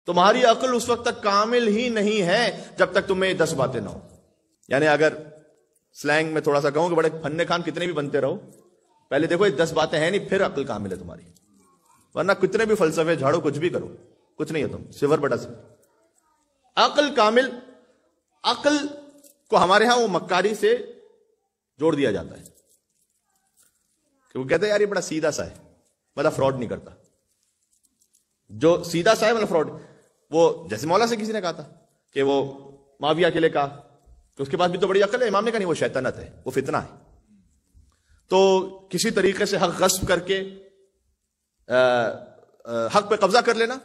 تمہاری عقل اس وقت تک کامل ہی نہیں ہے جب تک تمہیں 10 باتیں نہ ہو. یعنی اگر سلینگ میں تھوڑا سا کہوں کہ بڑے پھنے خان کتنے بھی بنتے رہو، پہلے دیکھو یہ 10 باتیں ہیں نہیں، پھر عقل کامل ہے تمہاری. ورنہ کتنے بھی فلسفے جھاڑو، کچھ بھی کرو، کچھ نہیں ہے تم، صفر بٹا صفر. عقل کامل، عقل کو ہمارے ہاں وہ مکاری سے جوڑ دیا جاتا ہے کہ وہ کہتے ہیں یار یہ بڑا سیدھا سا ہے، مطلب فراڈ نہیں کرتا. جو سیدھا سا ہے مطلب فراڈ. وہ جیسے مولا سے کسی نے کہا تھا کہ وہ معاویہ کے لیے کہا کہ اس کے پاس بھی تو بڑی عقل ہے. امام نے کہا نہیں، وہ شیطنت ہے، وہ فتنہ ہے. تو کسی طریقے سے حق غصب کر کے حق پہ قبضہ کر لینا،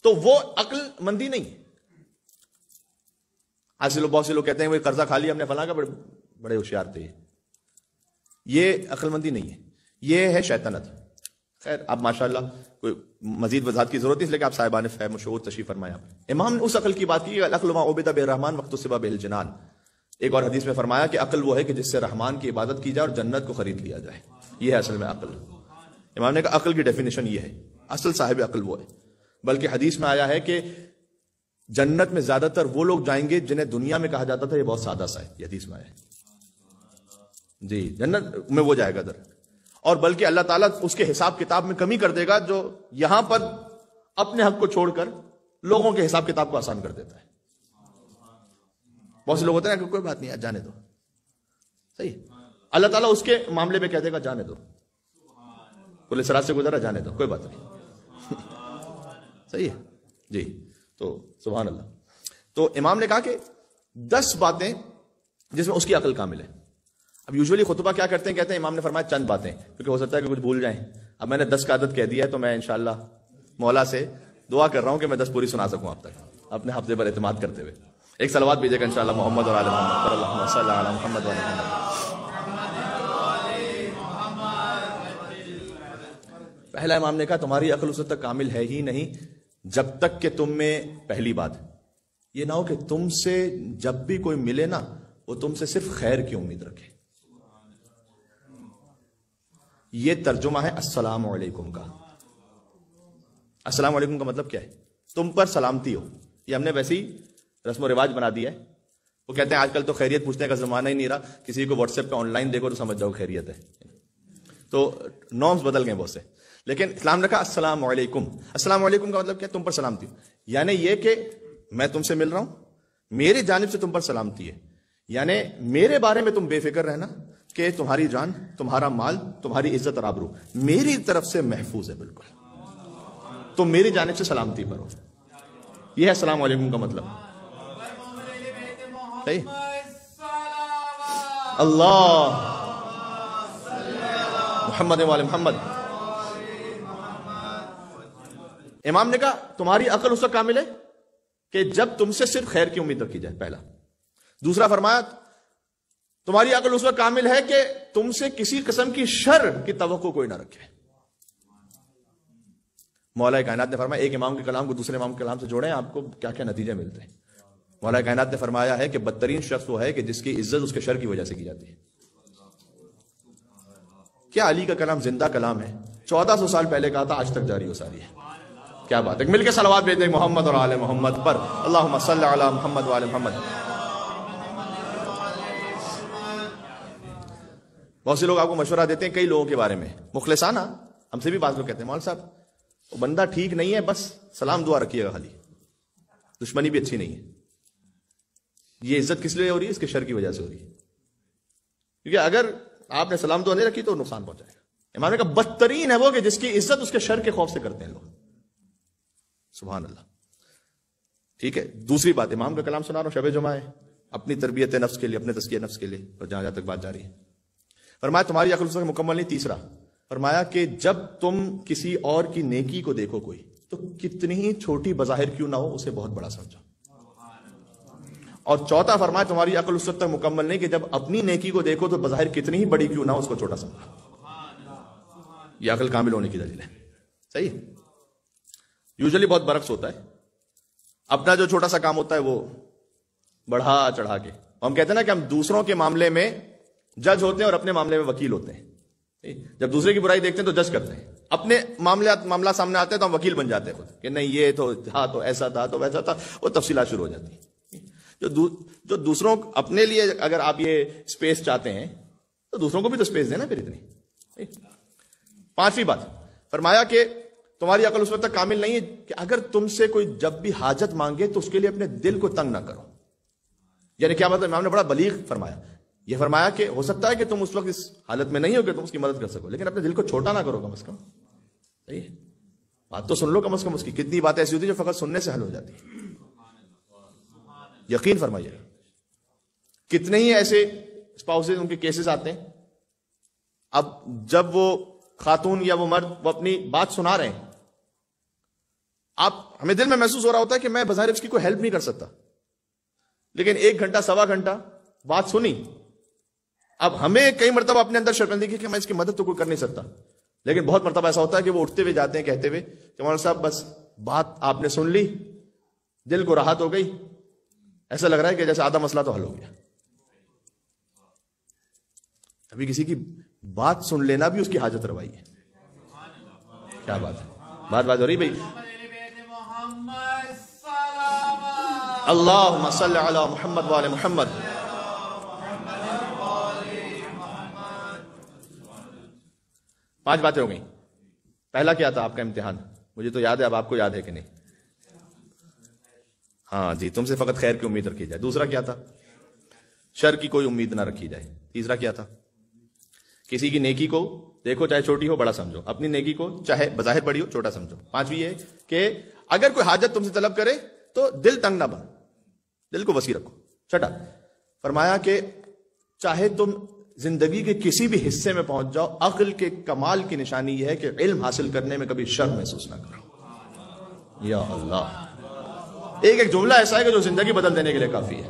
تو وہ عقل مندی نہیں ہے. آج سے بہت سے لوگ کہتے ہیں وہ قرضہ کھا لیا ہم نے فلاں کا، بڑے ہوشیار تھے. یہ عقل مندی نہیں ہے، یہ ہے شیطنت. خیر اب ماشاءاللہ کوئی مزید وضاحت کی ضرورت نہیں، اس لیے کہ آپ صاحبان فہم و شعور تشریف فرمایا. امام نے اس عقل کی بات کی، العقل ما عبد بالرحمن وقت الصبا بالجنان. ایک اور حدیث میں فرمایا کہ عقل وہ ہے کہ جس سے رحمان کی عبادت کی جائے اور جنت کو خرید لیا جائے. یہ ہے اصل میں عقل. امام نے کہا عقل کی ڈیفینیشن یہ ہے، اصل صاحب عقل وہ ہے. بلکہ حدیث میں آیا ہے کہ جنت میں زیادہ تر وہ لوگ جائیں گے جنہیں دنیا میں کہا جاتا تھا یہ بہت سادہ سا ہے. یہ حدیث میں آیا ہے جی، جنت میں وہ جائے گا در. اور بلکہ اللہ تعالیٰ اس کے حساب کتاب میں کمی کر دے گا جو یہاں پر اپنے حق کو چھوڑ کر لوگوں کے حساب کتاب کو آسان کر دیتا ہے. بہت سے لوگ ہوتے ہیں کہ کوئی بات نہیں جانے دو، صحیح. اللہ تعالیٰ اس کے معاملے میں کہہ دے گا جانے دو، پولیس سرات سے گزرا جانے دو، کوئی بات نہیں. صحیح ہے جی. تو سبحان اللہ. تو امام نے کہا کہ 10 باتیں جس میں اس کی عقل کامل ہے. اب یوزولی خطبہ کیا کرتے ہیں، کہتے ہیں امام نے فرمایا چند باتیں، کیونکہ ہو سکتا ہے کہ کچھ بھول جائیں. اب میں نے 10 کا عدد کہہ دیا ہے تو میں انشاءاللہ مولا سے دعا کر رہا ہوں کہ میں 10 پوری سنا سکوں آپ تک اپنے حافظے پر اعتماد کرتے ہوئے. ایک صلوات بھیجے گا انشاءاللہ محمد اور آل محمد، اللہم صلی علی محمد و آل محمد. پہلا امام نے کہا تمہاری عقل اس وقت تک کامل ہے ہی نہیں جب تک کہ تم میں پہلی بات یہ نہ ہو کہ تم سے جب بھی کوئی ملے نا وہ تم سے صرف خیر کی امید رکھے. یہ ترجمہ ہے السلام علیکم کا. السلام علیکم کا مطلب کیا ہے؟ تم پر سلامتی ہو. یہ ہم نے ویسے ہی رسم و رواج بنا دیا ہے. وہ کہتے ہیں آج کل تو خیریت پوچھنے کا زمانہ ہی نہیں رہا، کسی کو واٹس ایپ پہ آن لائن دیکھو تو سمجھ جاؤ خیریت ہے. تو نارمز بدل گئے بہت سے، لیکن اسلام نے کہا السلام علیکم. السلام علیکم کا مطلب کیا؟ تم پر سلامتی ہو. یعنی یہ کہ میں تم سے مل رہا ہوں، میری جانب سے تم پر سلامتی ہے. یعنی میرے بارے میں تم بے فکر رہنا کہ تمہاری جان، تمہارا مال، تمہاری عزت اور آبرو میری طرف سے محفوظ ہے. بالکل تم میری جانب سے سلامتی پر ہو. یہ ہے السلام علیکم کا مطلب. صحیح. اللہ محمد و آل محمد. امام نے کہا تمہاری عقل اس وقت کامل ہے کہ جب تم سے صرف خیر کی امید رکھی جائے. پہلا. دوسرا فرمایا تمہاری عقل اس وقت کامل ہے کہ تم سے کسی قسم کی شر کی توقع کوئی نہ رکھے. مولا کائنات نے فرمایا ایک امام کے کلام کو دوسرے امام کے کلام سے جوڑیں، آپ کو کیا کیا نتیجے ملتے ہیں. مولا کائنات نے فرمایا ہے کہ بدترین شخص وہ ہے کہ جس کی عزت اس کے شر کی وجہ سے کی جاتی ہے. کیا علی کا کلام زندہ کلام ہے، 1400 سال پہلے کہا تھا، آج تک جاری ہو ساری ہے. کیا بات ہے. مل کے صلوات بھیج دیں محمد اور آل محمد پر. اللہم صلی علی محمد و آل محمد. بہت سے لوگ آپ کو مشورہ دیتے ہیں کئی لوگوں کے بارے میں مخلصانہ. ہم سے بھی بعض لوگ کہتے ہیں مول صاحب وہ بندہ ٹھیک نہیں ہے، بس سلام دعا رکھیے گا خالی، دشمنی بھی اچھی نہیں ہے. یہ عزت کس لیے ہو رہی ہے؟ اس کے شر کی وجہ سے ہو رہی ہے. کیونکہ اگر آپ نے سلام دعا نہیں رکھی تو نقصان پہنچائے گا. امام نے کہا بدترین ہے وہ کہ جس کی عزت اس کے شر کے خوف سے کرتے ہیں لوگ. سبحان اللہ. ٹھیک ہے. دوسری بات، امام کا کلام سنا رہا ہوں، شب جمعہ ہے، اپنی تربیت نفس کے لیے، اپنے تزکیہ نفس کے لیے، اور جہاں تک بات جاری ہے. فرمایا تمہاری عقل اس وقت مکمل نہیں. تیسرا فرمایا کہ جب تم کسی اور کی نیکی کو دیکھو کوئی تو کتنی ہی چھوٹی بظاہر کیوں نہ ہو اسے بہت بڑا سمجھو. اور چوتھا فرمایا تمہاری عقل اس وقت تک مکمل نہیں کہ جب اپنی نیکی کو دیکھو تو بظاہر کتنی ہی بڑی کیوں نہ ہو اس کو چھوٹا سمجھو. یہ عقل کامل ہونے کی دلیل ہے. صحیح. یوزلی بہت برعکس ہوتا ہے. اپنا جو چھوٹا سا کام ہوتا ہے وہ بڑھا چڑھا کے، ہم کہتے ہیں نا کہ ہم دوسروں کے معاملے میں جج ہوتے ہیں اور اپنے معاملے میں وکیل ہوتے ہیں. جب دوسرے کی برائی دیکھتے ہیں تو جج کرتے ہیں اپنے معاملات سامنے آتے ہیں تو ہم وکیل بن جاتے ہیں خود کہ نہیں یہ تو تھا، تو ایسا تھا، تو ویسا تھا، وہ تفصیلات شروع ہو جاتی ہیں۔ جو دوسروں اپنے لیے اگر آپ یہ اسپیس چاہتے ہیں تو دوسروں کو بھی تو اسپیس دینا پھر اتنی۔ پانچویں بات فرمایا کہ تمہاری عقل اس وقت تک کامل نہیں ہے کہ اگر تم سے کوئی جب بھی حاجت مانگے تو اس کے لیے اپنے دل کو تنگ نہ کرو۔ یعنی کیا مطلب؟ امام نے بڑا بلیغ فرمایا، یہ فرمایا کہ ہو سکتا ہے کہ تم اس وقت اس حالت میں نہیں ہو کہ تم اس کی مدد کر سکو، لیکن اپنے دل کو چھوٹا نہ کرو کم از کم۔ صحیح ہے، بات تو سن لو کم از کم اس کی۔ کتنی باتیں ایسی ہوتی ہیں جو فقط سننے سے حل ہو جاتی ہیں، یقین فرمائیے۔ کتنے ہی ایسے اسپاؤسز ان کے کیسز آتے ہیں، اب جب وہ خاتون یا وہ مرد وہ اپنی بات سنا رہے ہیں، ہمیں دل میں محسوس ہو رہا ہوتا ہے کہ میں بظاہر اس کی کوئی ہیلپ نہیں کر سکتا، لیکن 1 گھنٹہ 1.25 گھنٹہ بات سنی، اب ہمیں کئی مرتبہ اپنے اندر شرمندگی کہ میں اس کی مدد تو کوئی کر نہیں سکتا، لیکن بہت مرتبہ ایسا ہوتا ہے کہ وہ اٹھتے ہوئے جاتے ہیں کہتے ہوئے کہ مولانا صاحب بس بات آپ نے سن لی، دل کو راحت ہو گئی، ایسا لگ رہا ہے کہ جیسے آدھا مسئلہ تو حل ہو گیا۔ ابھی کسی کی بات سن لینا بھی اس کی حاجت روائی ہے۔ کیا بات ہے، بات ہو رہی بھائی؟ اللہم صلی علی محمد وآل محمد۔ پانچ باتیں ہو گئیں۔ پہلا کیا تھا آپ کا امتحان؟ مجھے تو یاد ہے، اب آپ کو یاد ہے کہ نہیں؟ ہاں جی، تم سے فقط خیر کی امید رکھی جائے۔ دوسرا کیا تھا؟ شر کی کوئی امید نہ رکھی جائے۔ تیسرا کیا تھا؟ کسی کی نیکی کو دیکھو چاہے چھوٹی ہو بڑا سمجھو، اپنی نیکی کو چاہے بظاہر بڑی ہو چھوٹا سمجھو۔ پانچویں یہ کہ اگر کوئی حاجت تم سے طلب کرے تو دل تنگ نہ بن، دل کو وسیع رکھو۔ چھٹا فرمایا کہ چاہے تم زندگی کے کسی بھی حصے میں پہنچ جاؤ، عقل کے کمال کی نشانی یہ ہے کہ علم حاصل کرنے میں کبھی شرم محسوس نہ کرو۔ یا اللہ، ایک جملہ ایسا ہے کہ جو زندگی بدل دینے کے لیے کافی ہے۔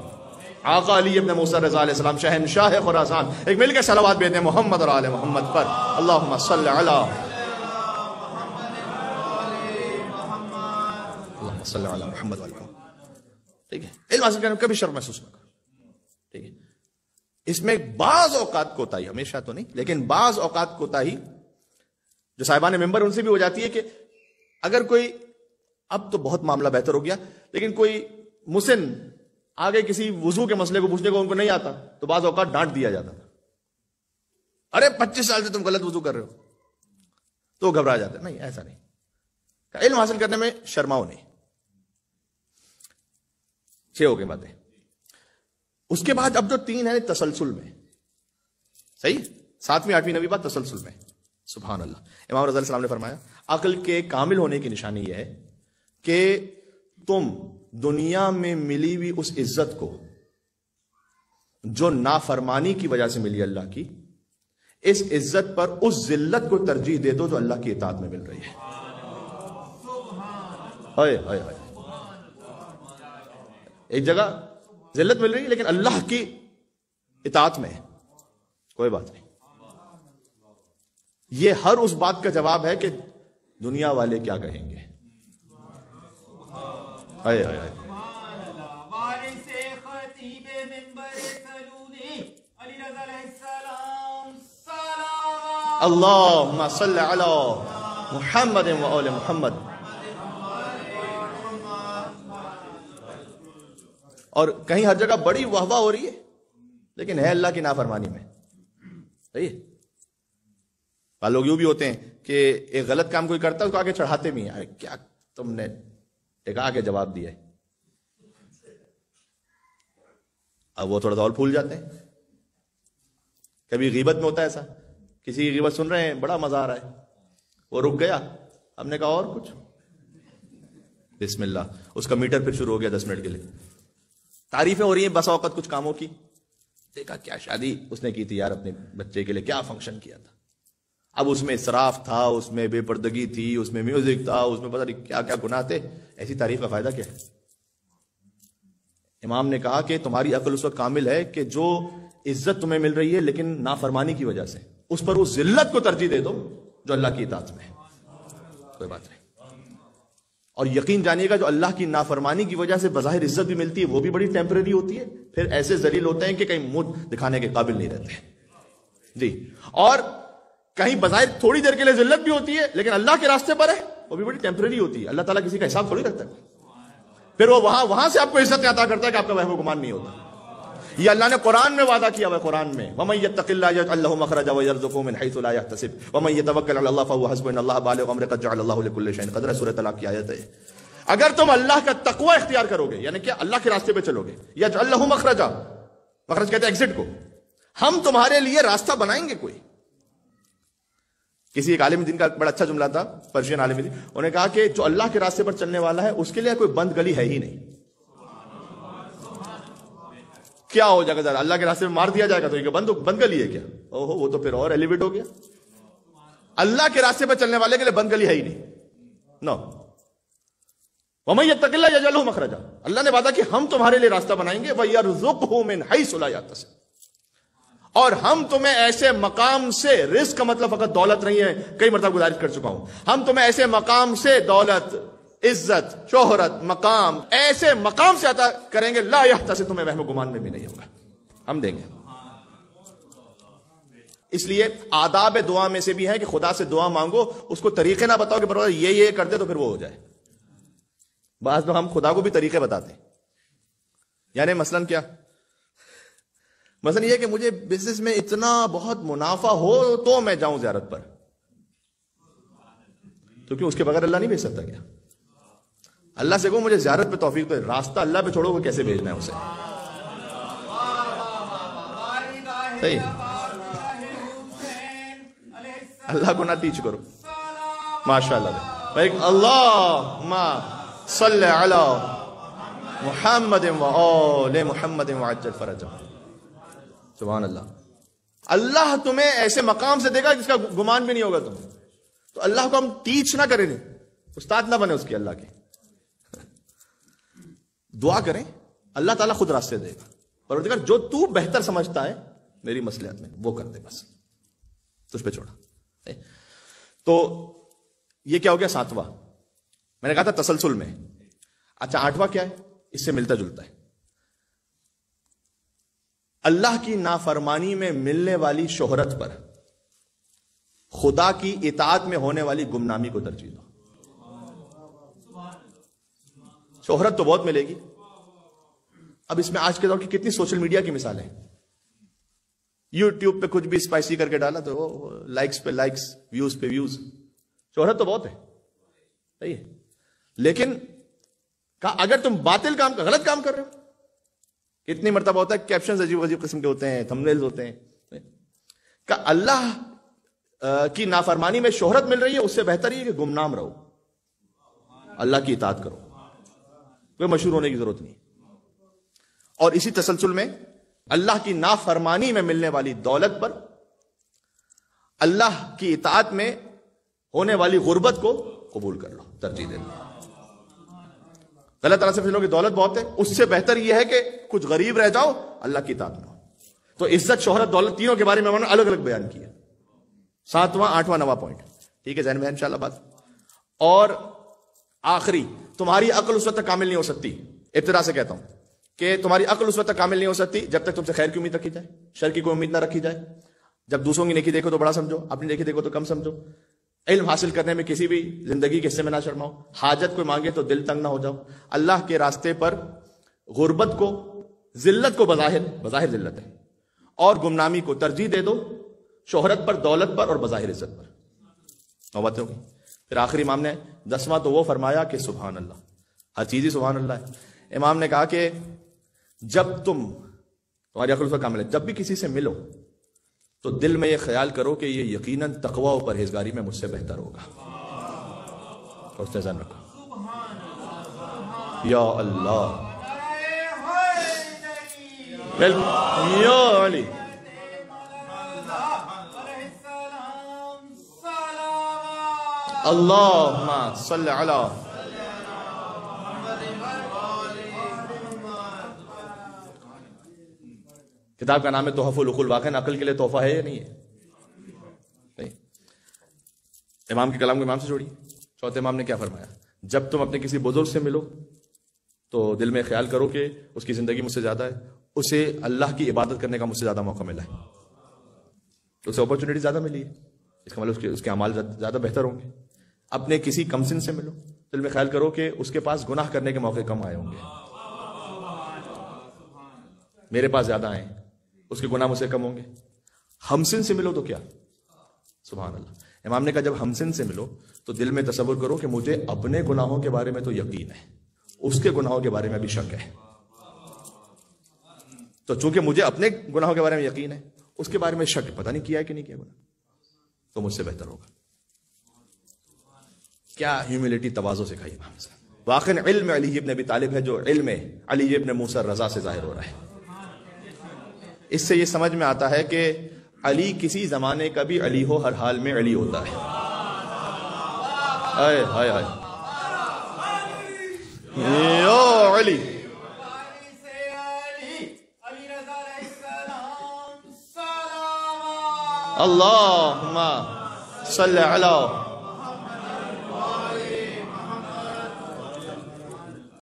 آقا علی ابن موسیٰ رضا علیہ السلام شہنشاہ خراسان، ایک مل کے صلوات بھیجتے ہیں محمد اور آل محمد پر، اللہم صلی علی اللہم صلی علی محمد وآل محمد۔ ٹھیک ہے، علم حاصل کرنے میں کبھی شرم محسوس نہ کرو۔ ٹھیک ہے، اس میں بعض اوقات کوتاہی، ہمیشہ تو نہیں لیکن بعض اوقات کوتاہی جو صاحبان ممبر ان سے بھی ہو جاتی ہے کہ اگر کوئی، اب تو بہت معاملہ بہتر ہو گیا، لیکن کوئی مسن آگے کسی وضو کے مسئلے کو پوچھنے کو ان کو نہیں آتا تو بعض اوقات ڈانٹ دیا جاتا تھا، ارے 25 سال سے تم غلط وضو کر رہے ہو، تو گھبرا جاتا ہے۔ نہیں، ایسا نہیں، علم حاصل کرنے میں شرماؤ نہیں۔ 6 ہو گئی باتیں۔ اس کے بعد اب جو 3 ہے تسلسل میں، صحیح، 7ویں 8ویں 9ویں بات تسلسل میں۔ سبحان اللہ، امام رضی اللہ علیہ السلام نے فرمایا عقل کے کامل ہونے کی نشانی یہ ہے کہ تم دنیا میں ملی ہوئی اس عزت کو جو نافرمانی کی وجہ سے ملی اللہ کی، اس عزت پر اس ذلت کو ترجیح دے دو جو اللہ کی اطاعت میں مل رہی ہے۔ ہائے ہائے ہائے، ایک جگہ ذلت مل رہی ہے لیکن اللہ کی اطاعت میں ہے، کوئی بات نہیں۔ یہ ہر اس بات کا جواب ہے کہ دنیا والے کیا کہیں گے۔ آئے آئے آئے، اللہم صلی علی محمد و آل محمد۔ اور کہیں ہر جگہ بڑی واہ واہ ہو رہی ہے لیکن ہے اللہ کی نافرمانی میں۔ صحیح ہے، لوگ یوں بھی ہوتے ہیں کہ ایک غلط کام کوئی کرتا ہے اس کو آگے چڑھاتے بھی ہیں، ارے کیا تم نے ایک آگے جواب دیا ہے، اب وہ تھوڑا سا اور پھول جاتے ہیں۔ کبھی غیبت میں ہوتا ہے ایسا، کسی کی غیبت سن رہے ہیں بڑا مزہ آ رہا ہے، وہ رک گیا، ہم نے کہا اور کچھ، بسم اللہ، اس کا میٹر پھر شروع ہو گیا 10 منٹ کے لیے، تعریفیں ہو رہی ہیں بسا اوقات کچھ کاموں کی، دیکھا کیا شادی اس نے کی تھی یار اپنے بچے کے لیے، کیا فنکشن کیا تھا، اب اس میں اسراف تھا، اس میں بے پردگی تھی، اس میں میوزک تھا، اس میں پتہ نہیں کیا کیا گناہ تھے، ایسی تعریف کا فائدہ کیا ہے؟ امام نے کہا کہ تمہاری عقل اس وقت کامل ہے کہ جو عزت تمہیں مل رہی ہے لیکن نافرمانی کی وجہ سے، اس پر اس ذلت کو ترجیح دے دو جو اللہ کی اطاعت میں ہے، کوئی بات نہیں۔ اور یقین جانیے گا جو اللہ کی نافرمانی کی وجہ سے بظاہر عزت بھی ملتی ہے وہ بھی بڑی ٹیمپریری ہوتی ہے، پھر ایسے ذلیل ہوتے ہیں کہ کہیں منہ دکھانے کے قابل نہیں رہتے۔ جی، اور کہیں بظاہر تھوڑی دیر کے لیے ذلت بھی ہوتی ہے، لیکن اللہ کے راستے پر ہے وہ بھی بڑی ٹیمپریری ہوتی ہے. اللہ تعالیٰ کسی کا حساب تھوڑی رکھتا ہے، پھر وہ وہاں سے آپ کو عزت عطا کرتا ہے کہ آپ کا وہم و گمان نہیں ہوتا. یہ اللہ نے قرآن میں وعدہ کیا ہوا ہے. قرآن میں وَمَن يَتَّقِ اللَّهَ يَجْعَل لَّهُ مَخْرَجًا وَيَرْزُقْهُ مِنْ حَيْثُ لَا يَحْتَسِبُ وَمَن يَتَوَكَّلْ عَلَى اللَّهِ فَهُوَ حَسْبُهُ إِنَّ اللَّهَ بَالِغُ أَمْرِهِ قَدْ جَعَلَ اللَّهُ لِكُلِّ شَيْءٍ قَدْرًا. سورۃ طلاق کی آیت ہے. اگر تم اللہ کا تقوی اختیار کرو گے، یعنی کہ اللہ کے راستے پہ چلو گے، یجعل لَّهُ مَخْرَجًا، مخرج کہتے ہیں ایگزٹ کو، ہم تمہارے لیے راستہ بنائیں گے. کوئی کسی ایک عالم دین کا بڑا اچھا جملہ تھا، پرشین عالم دین، انہوں نے کہا کہ جو اللہ کے راستے پر چلنے والا ہے اس کے لیے کوئی بند گلی ہے ہی نہیں. کیا ہو جائے گا ذرا اللہ کے راستے میں مار دیا جائے گا تو یہ بند گلی ہے کیا؟ اوہو وہ تو پھر اور ایلیویٹ ہو گیا. اللہ کے راستے پر چلنے والے کے لیے بند گلی ہے ہی نہیں. نو وَمَن يَتَّقِ اللَّهَ يَجْعَل لَّهُ مَخْرَجًا، اللہ نے وعدہ کہ ہم تمہارے لیے راستہ بنائیں گے. وَيَرْزُقْهُ مِنْ حَيْثُ لَا يَحْتَسِبُ، اور ہم تمہیں ایسے مقام سے، رزق کا مطلب فقط دولت نہیں ہے، کئی مرتبہ گزارش کر چکا ہوں، ہم تمہیں ایسے مقام سے دولت، عزت، شہرت، مقام، ایسے مقام سے عطا کریں گے لا یحتسب، تمہیں وہم و گمان میں بھی نہیں ہوگا، ہم دیں گے. اس لیے آداب دعا میں سے بھی ہے کہ خدا سے دعا مانگو، اس کو طریقے نہ بتاؤ کہ پروردگار یہ کر دے تو پھر وہ ہو جائے. بعض لوگ ہم خدا کو بھی طریقے بتاتے ہیں. یعنی مثلاً کیا؟ مثلا یہ کہ مجھے بزنس میں اتنا بہت منافع ہو تو میں جاؤں زیارت پر، تو کیوں اس کے بغیر اللہ نہیں بھیج سکتا کیا؟ اللہ سے کہو مجھے زیارت پہ توفیق دے، راستہ اللہ پہ چھوڑو وہ کیسے بھیجنا ہے اسے. صحیح، اللہ کو نہ ٹیچ کرو. ماشاء اللہ بھائی، اللہم صلی علی محمد وآل محمد وعجل فرجہ. سبحان اللہ. اللہ تمہیں ایسے مقام سے دے گا جس کا گمان بھی نہیں ہوگا تم. تو اللہ کو ہم ٹیچ نہ کریں، استاد نہ بنے اس کی، اللہ کے دعا کریں، اللہ تعالیٰ خود راستے دے گا. پروردگار جو تو بہتر سمجھتا ہے میری مصلحت میں وہ کر دے، بس تجھ پہ چھوڑا. تو یہ کیا ہو گیا؟ 7واں. میں نے کہا تھا تسلسل میں. اچھا 8واں کیا ہے؟ اس سے ملتا جلتا ہے. اللہ کی نافرمانی میں ملنے والی شہرت پر خدا کی اطاعت میں ہونے والی گمنامی کو ترجیح دو. شہرت تو بہت ملے گی. اب اس میں آج کے دور کی کتنی سوشل میڈیا کی مثالیں ہیں. یوٹیوب پہ کچھ بھی اسپائسی کر کے ڈالا تو لائکس پہ لائکس، ویوز پہ ویوز. شہرت تو بہت ہے، صحیح ہے، لیکن اگر تم باطل کام، غلط کام کر رہے ہو، اتنی مرتبہ ہوتا ہے کیپشنز عجیب عجیب قسم کے ہوتے ہیں، تھمبنیلز ہوتے ہیں، کہ اللہ کی نافرمانی میں شہرت مل رہی ہے، اس سے بہتر یہ کہ گمنام رہو، اللہ کی اطاعت کرو، کوئی مشہور ہونے کی ضرورت نہیں. اور اسی تسلسل میں اللہ کی نافرمانی میں ملنے والی دولت پر اللہ کی اطاعت میں ہونے والی غربت کو قبول کر لو، ترجیح دے لو. اللہ تعالیٰ سے پوچھ لو کہ دولت بہت ہے، اس سے بہتر یہ ہے کہ کچھ غریب رہ جاؤ، اللہ کی اطاعت میں ہو. تو عزت، شہرت، دولت تینوں کے بارے میں میں نے الگ الگ بیان کیا. 7واں، 8واں، 9واں پوائنٹ ٹھیک ہے ذہن میں انشاءاللہ بات. اور آخری، تمہاری عقل اس وقت تک کامل نہیں ہو سکتی، ابتدا سے کہتا ہوں کہ تمہاری عقل اس وقت تک کامل نہیں ہو سکتی جب تک تم سے خیر کی امید رکھی جائے، شر کی کوئی امید نہ رکھی جائے. جب دوسروں کی نیکی دیکھو تو بڑا سمجھو، اپنی نیکی دیکھو تو کم سمجھو. علم حاصل کرنے میں کسی بھی زندگی کے حصے میں نہ شرماؤ. حاجت کوئی مانگے تو دل تنگ نہ ہو جاؤ. اللہ کے راستے پر غربت کو، ذلت کو، بظاہر ذلت ہے، اور گمنامی کو ترجیح دے دو شہرت پر، دولت پر، اور بظاہر عزت پر. نوبت ہوگی. پھر آخری امام نے 10واں تو وہ فرمایا کہ سبحان اللہ، ہر چیز ہی سبحان اللہ ہے. امام نے کہا کہ جب تمہاری عقل پر کامل ہے، جب بھی کسی سے ملو تو دل میں یہ خیال کرو کہ یہ یقیناً تقوی و پرہیزگاری میں مجھ سے بہتر ہوگا. اور اس سے ذہن رکھو. یا اللہ، یا علی، اللہم صلی علی. کتاب کا نام ہے تحف العقول. واقعی عقل کے لیے تحفہ ہے یا نہیں ہے؟ نہیں. امام کے کلام کو امام سے جوڑیے. چوتھے امام نے کیا فرمایا؟ جب تم اپنے کسی بزرگ سے ملو تو دل میں خیال کرو کہ اس کی زندگی مجھ سے زیادہ ہے، اسے اللہ کی عبادت کرنے کا مجھ سے زیادہ موقع ملا ہے، اسے اپرچونٹی زیادہ ملی ہے. اس کا مطلب اس کے اعمال زیادہ بہتر ہوں گے. اپنے کسی کم سن سے ملو، دل میں خیال کرو کہ اس کے پاس گناہ کرنے کے موقع کم آئے ہوں گے، میرے پاس زیادہ آئے، اس کے گناہ مجھ سے کم ہوں گے. ہمسن سے ملو تو کیا، سبحان اللہ. امام نے کہا جب ہمسن سے ملو تو دل میں تصور کرو کہ مجھے اپنے گناہوں کے بارے میں تو یقین ہے، اس کے گناہوں کے بارے میں بھی شک ہے. تو چونکہ مجھے اپنے گناہوں کے بارے میں یقین ہے، اس کے بارے میں شک پتہ نہیں کیا ہے کہ نہیں کیا گناہ، تو مجھ سے بہتر ہوگا. کیا ہیوملٹی، تواضع سکھائی امام سے. واقعی علم علی ابن ابی طالب ہے جو علم علی ابن موسیٰ رضا سے ظاہر ہو رہا ہے. اس سے یہ سمجھ میں آتا ہے کہ علی کسی زمانے کا بھی علی ہو، ہر حال میں علی ہوتا ہے. ہائے ہائے ہائے یو علی. اللہم صلی علی